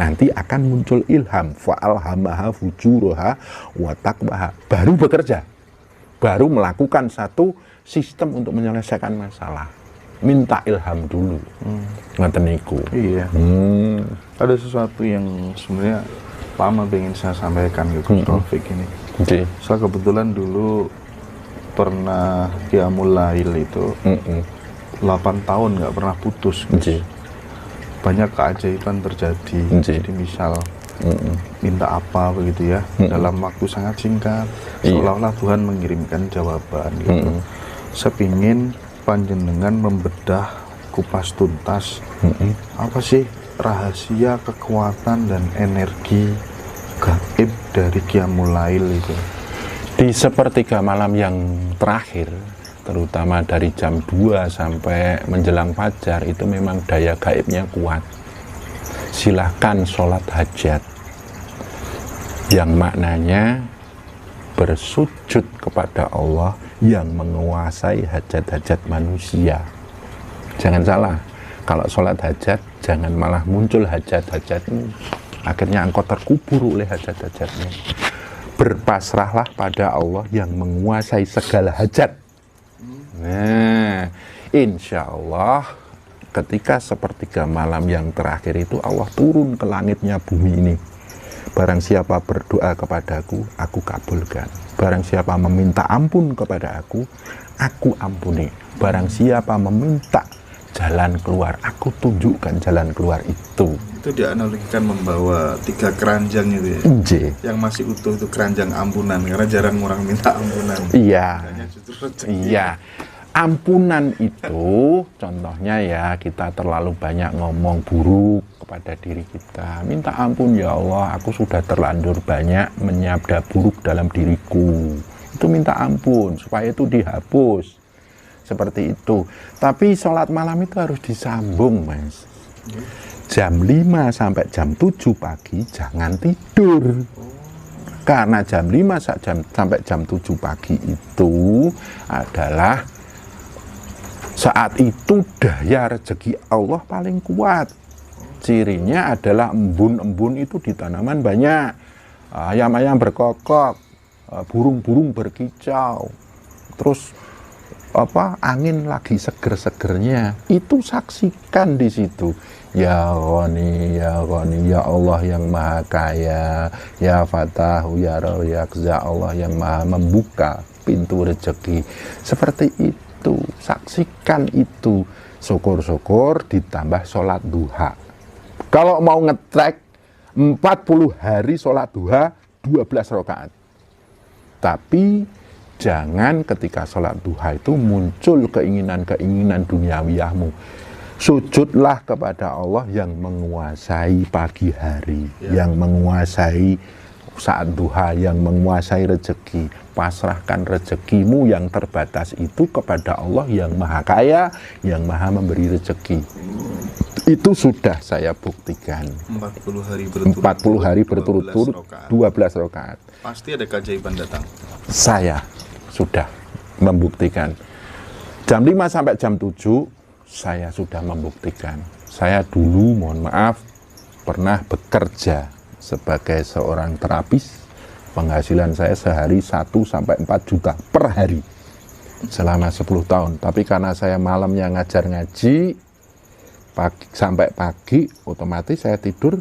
nanti akan muncul ilham, fa'alhamaha fujuraha wa taqwaha, baru bekerja, baru melakukan satu sistem untuk menyelesaikan masalah. Minta ilham dulu. Ngoten niku. Iya. Ada sesuatu yang sebenarnya lama pengen saya sampaikan ke Gus Taufik ini. Saya kebetulan dulu pernah qiyamul lail itu 8 tahun nggak pernah putus. Banyak keajaiban terjadi. Jadi misal minta apa begitu ya, dalam waktu sangat singkat, seolah-olah Tuhan mengirimkan jawaban gitu. Saya pingin panjenengan membedah kupas tuntas apa sih rahasia kekuatan dan energi gaib dari qiyamul lail itu. Di sepertiga malam yang terakhir, terutama dari jam 2 sampai menjelang fajar, itu memang daya gaibnya kuat. Silahkan sholat hajat, yang maknanya bersujud kepada Allah yang menguasai hajat-hajat manusia. Jangan salah, kalau sholat hajat jangan malah muncul hajat-hajatmu, akhirnya engkau terkubur oleh hajat-hajatmu. Berpasrahlah pada Allah yang menguasai segala hajat. Nah, insya Allah ketika sepertiga malam yang terakhir itu Allah turun ke langitnya bumi ini. Barang siapa berdoa kepadaku, aku kabulkan. Barang siapa meminta ampun kepada aku ampuni. Barang siapa meminta jalan keluar, aku tunjukkan jalan keluar itu. Itu dianalogikan membawa 3 keranjang itu ya. Yang masih utuh itu keranjang ampunan, karena jarang orang minta ampunan. Iya. Iya. Ampunan itu contohnya ya, kita terlalu banyak ngomong buruk kepada diri kita. Minta ampun ya Allah, aku sudah terlanjur banyak menyabda buruk dalam diriku. Itu minta ampun supaya itu dihapus. Seperti itu. Tapi sholat malam itu harus disambung, Mas. Jam 5 sampai jam 7 pagi jangan tidur. Karena jam 5 sampai jam 7 pagi itu adalah saat itu daya rezeki Allah paling kuat. Cirinya adalah embun-embun itu di tanaman banyak, ayam-ayam berkokok, burung-burung berkicau, terus angin lagi seger-segernya. Itu saksikan di situ. Ya Ghani, ya Ghani, ya Allah yang Maha Kaya, ya Fatahu, ya Razzaq, Allah yang Maha membuka pintu rezeki. Seperti itu. Saksikan itu, syukur-syukur ditambah sholat duha. Kalau mau ngetrek 40 hari sholat duha 12 rakaat. Tapi jangan ketika sholat duha itu muncul keinginan-keinginan duniawiyahmu. Sujudlah kepada Allah yang menguasai pagi hari, yang menguasai saat duha, yang menguasai rezeki. Pasrahkan rezekimu yang terbatas itu kepada Allah yang Maha Kaya, yang Maha memberi rezeki. Itu sudah saya buktikan. 40 hari berturut-turut 12 rakaat. Pasti ada keajaiban datang. Saya sudah membuktikan. Jam 5 sampai jam 7 saya sudah membuktikan. Saya dulu, mohon maaf, pernah bekerja sebagai seorang terapis. Penghasilan saya sehari 1 sampai 4 juta per hari selama 10 tahun. Tapi karena saya malamnya ngajar ngaji sampai pagi, otomatis saya tidur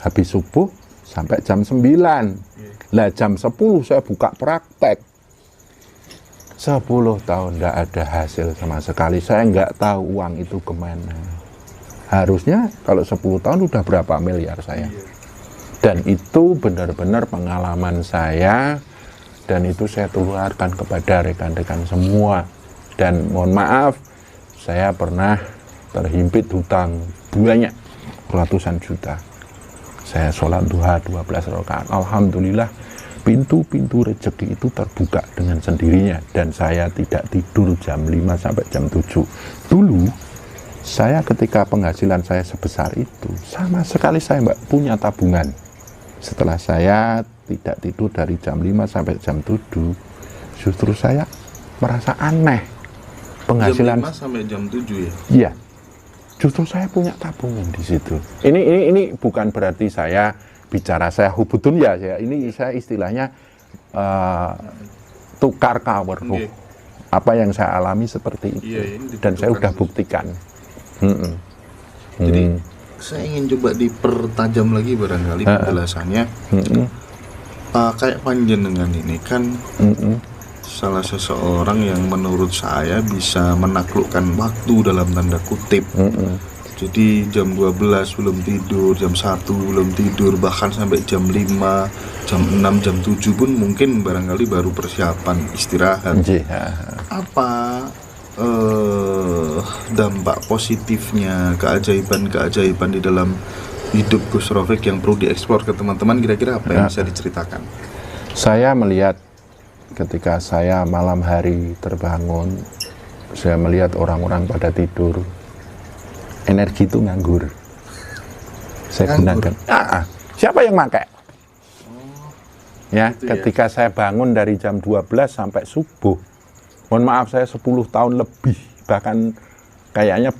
habis subuh sampai jam 9. Lah jam 10 saya buka praktek. 10 tahun tidak ada hasil sama sekali. Saya nggak tahu uang itu kemana. Harusnya kalau 10 tahun udah berapa miliar saya. Dan itu benar-benar pengalaman saya, dan itu saya tularkan kepada rekan-rekan semua. Dan mohon maaf, saya pernah terhimpit hutang banyak, ratusan juta. Saya sholat duha 12 rakaat. Alhamdulillah, pintu-pintu rezeki itu terbuka dengan sendirinya. Dan saya tidak tidur jam 5 sampai jam 7. Dulu, saya ketika penghasilan saya sebesar itu, sama sekali saya nggak punya tabungan. Setelah saya tidak tidur dari jam 5 sampai jam 7, justru saya merasa aneh. Penghasilan jam 5 sampai jam 7 ya? Iya. Justru saya punya tabungan di situ. Ini bukan berarti saya bicara saya hubudun ya, ini saya istilahnya tukar kawar roh. Apa yang saya alami seperti itu, dan saya udah buktikan. Jadi saya ingin coba dipertajam lagi barangkali penjelasannya. Kayak panjenengan ini kan salah seseorang yang menurut saya bisa menaklukkan waktu dalam tanda kutip. Jadi jam 12 belum tidur, jam 1 belum tidur, bahkan sampai jam 5, jam 6, jam 7 pun mungkin barangkali baru persiapan istirahat. Apa dampak positifnya, keajaiban-keajaiban di dalam hidup Gus Rafiq yang perlu dieksplor ke teman-teman, kira-kira apa yang bisa diceritakan? Saya melihat ketika saya malam hari terbangun, saya melihat orang-orang pada tidur, energi itu nganggur. Saya gunakan. Siapa yang pakai? Ketika saya bangun dari jam 12 sampai subuh, mohon maaf saya 10 tahun lebih, bahkan kayaknya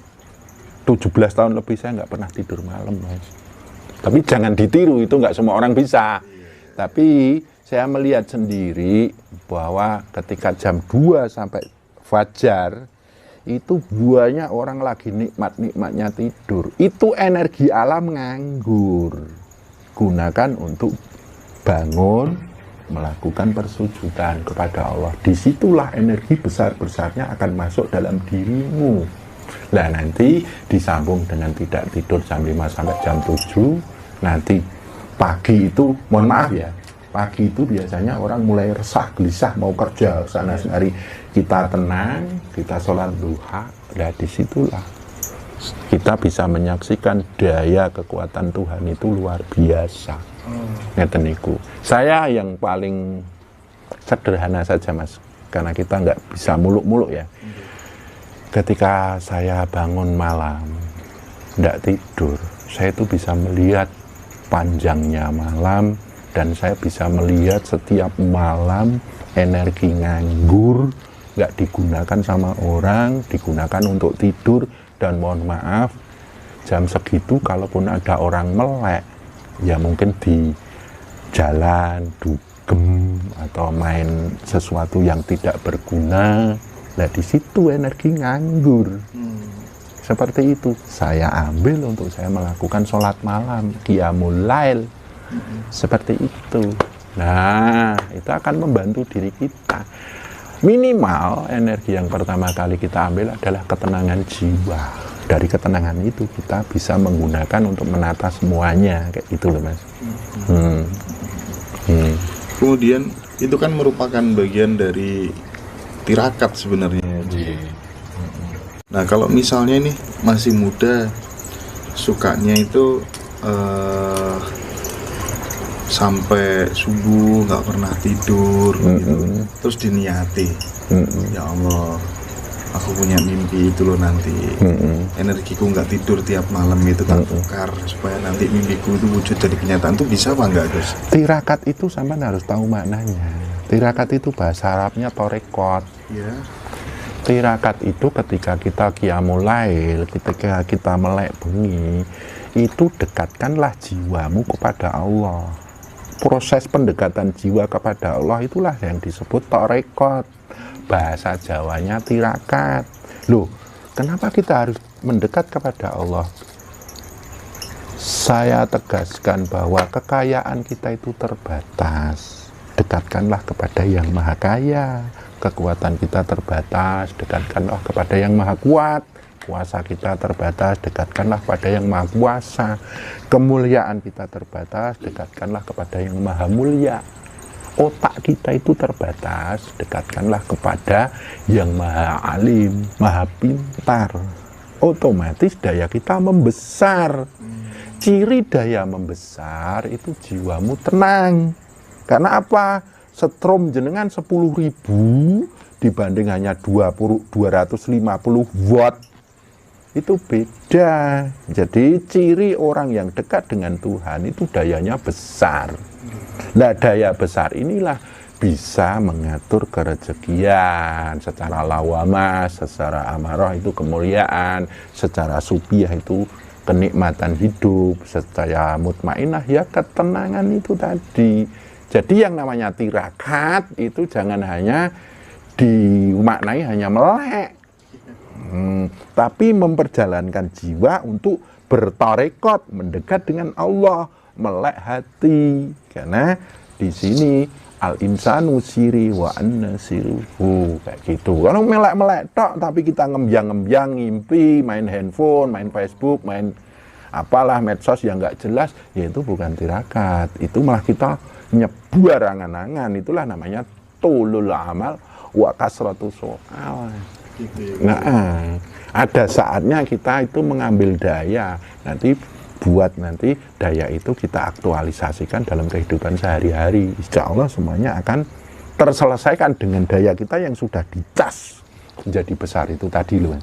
17 tahun lebih saya nggak pernah tidur malam, Mas. Tapi jangan ditiru, itu nggak semua orang bisa. Tapi saya melihat sendiri bahwa ketika jam 2 sampai fajar, itu banyak orang lagi nikmat-nikmatnya tidur. Itu energi alam nganggur. Gunakan untuk bangun, melakukan persujudan kepada Allah. Disitulah energi besar-besarnya akan masuk dalam dirimu. Nah nanti disambung dengan tidak tidur jam 5 sampai jam 7. Nanti pagi itu, mohon maaf ya, pagi itu biasanya orang mulai resah, gelisah, mau kerja sana sehari. Kita tenang, kita sholat duha. Nah disitulah kita bisa menyaksikan daya kekuatan Tuhan itu luar biasa. Ngeten niku. Saya yang paling sederhana saja, Mas, karena kita nggak bisa muluk-muluk ya. Ketika saya bangun malam, nggak tidur, saya itu bisa melihat panjangnya malam, dan saya bisa melihat setiap malam energi nganggur, nggak digunakan sama orang, digunakan untuk tidur. Dan mohon maaf, jam segitu kalaupun ada orang melek, ya mungkin di jalan, dugem, atau main sesuatu yang tidak berguna. Nah di situ energi nganggur. Seperti itu saya ambil untuk saya melakukan sholat malam, qiyamul lail. Seperti itu. Nah itu akan membantu diri kita. Minimal energi yang pertama kali kita ambil adalah ketenangan jiwa. Dari ketenangan itu kita bisa menggunakan untuk menata semuanya, kayak gitu loh, Mas. Kemudian itu kan merupakan bagian dari tirakat sebenarnya. Nah kalau misalnya ini masih muda, sukanya itu sampai subuh nggak pernah tidur, gitu. Terus diniati, ya Allah, aku punya mimpi itu loh nanti, energiku nggak tidur tiap malam itu tak tukar supaya nanti mimpiku itu wujud jadi kenyataan. Itu bisa apa enggak, Gus? Tirakat itu sampean harus tahu maknanya. Tirakat itu bahasa Arabnya torekot. Ya. Tirakat itu ketika kita qiyamul lail, ketika kita melek bengi, itu dekatkanlah jiwamu kepada Allah. Proses pendekatan jiwa kepada Allah itulah yang disebut torekot. Bahasa Jawanya tirakat. Loh, kenapa kita harus mendekat kepada Allah? Saya tegaskan bahwa kekayaan kita itu terbatas. Dekatkanlah kepada yang maha kaya. Kekuatan kita terbatas, dekatkanlah kepada yang maha kuat. Kuasa kita terbatas, dekatkanlah pada yang maha kuasa. Kemuliaan kita terbatas, dekatkanlah kepada yang maha mulia. Otak kita itu terbatas, dekatkanlah kepada yang maha alim, maha pintar. Otomatis daya kita membesar. Ciri daya membesar itu jiwamu tenang. Karena apa? Setrum jenengan 10.000 dibanding hanya 250 watt. Itu beda. Jadi ciri orang yang dekat dengan Tuhan itu dayanya besar. Nah daya besar inilah bisa mengatur kerezekian secara lawamas, secara amarah itu kemuliaan, secara supiah itu kenikmatan hidup, secara mutmainah ya ketenangan itu tadi. Jadi yang namanya tirakat itu jangan hanya dimaknai hanya melek, tapi memperjalankan jiwa untuk bertarekot, mendekat dengan Allah, melek hati. Karena di sini al-insanu siri wa anna siruhu, kayak gitu. Kalau melek-melek tok tapi kita ngembyang-ngembyang ngimpi, main handphone, main Facebook, main apalah medsos yang nggak jelas, ya itu bukan tirakat. Itu malah kita nyebar angan-angan. Itulah namanya tulul amal wa kasratu soal. Nah, ada saatnya kita itu mengambil daya, nanti daya itu kita aktualisasikan dalam kehidupan sehari-hari. Insya Allah semuanya akan terselesaikan dengan daya kita yang sudah dicas menjadi besar itu tadi loh.